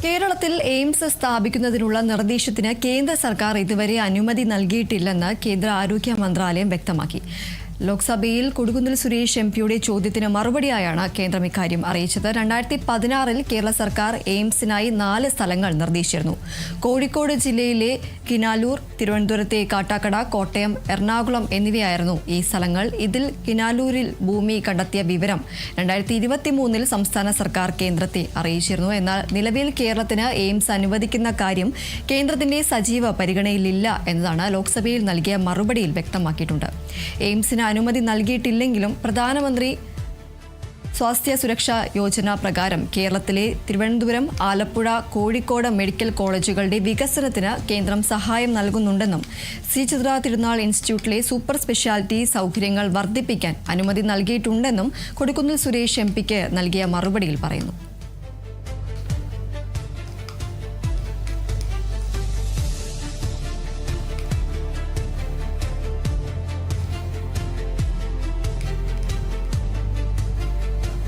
കേരളത്തിൽ എയിംസ് സ്ഥാപിക്കുന്നതിനുള്ള നിർദ്ദേശത്തിന് കേന്ദ്ര സർക്കാർ ഇതുവരെ അനുമതി നൽകിയിട്ടില്ലെന്ന് കേന്ദ്ര ആരോഗ്യ മന്ത്രാലയം വ്യക്തമാക്കി. ലോക്സഭയിൽ കൊടുകുന്നിൽ സുരേഷ് എംപിയുടെ ചോദ്യത്തിന് മറുപടിയായാണ് കേന്ദ്രം ഇക്കാര്യം അറിയിച്ചത്. 2016 കേരള സർക്കാർ എയിംസിനായി 4 സ്ഥലങ്ങൾ നിർദ്ദേശിച്ചിരുന്നു. കോഴിക്കോട് ജില്ലയിലെ കിനാലൂർ, തിരുവനന്തപുരത്തെ കാട്ടാക്കട, കോട്ടയം, എറണാകുളം എന്നിവയായിരുന്നു ഈ സ്ഥലങ്ങൾ. ഇതിൽ കിനാലൂരിൽ ഭൂമി കണ്ടെത്തിയ വിവരം 2023 സംസ്ഥാന സർക്കാർ കേന്ദ്രത്തെ അറിയിച്ചിരുന്നു. എന്നാൽ നിലവിൽ കേരളത്തിന് എയിംസ് അനുവദിക്കുന്ന കാര്യം കേന്ദ്രത്തിന്റെ സജീവ പരിഗണനയിലില്ല എന്നതാണ് ലോക്സഭയിൽ നൽകിയ മറുപടിയിൽ വ്യക്തമാക്കിയിട്ടുണ്ട്. എയിംസിന് അനുമതി നൽകിയിട്ടില്ലെങ്കിലും പ്രധാനമന്ത്രി സ്വാസ്ഥ്യ സുരക്ഷാ യോജന പ്രകാരം കേരളത്തിലെ തിരുവനന്തപുരം, ആലപ്പുഴ, കോഴിക്കോട് മെഡിക്കൽ കോളേജുകളുടെ വികസനത്തിന് കേന്ദ്രം സഹായം നൽകുന്നുണ്ടെന്നും സി ചിത്ര തിരുനാൾ ഇൻസ്റ്റിറ്റ്യൂട്ടിലെ സൂപ്പർ സ്പെഷ്യാലിറ്റി സൗകര്യങ്ങൾ വർദ്ധിപ്പിക്കാൻ അനുമതി നൽകിയിട്ടുണ്ടെന്നും കൊടുകുന്നിൽ സുരേഷ് എംപിക്ക് നൽകിയ മറുപടിയിൽ പറയുന്നു.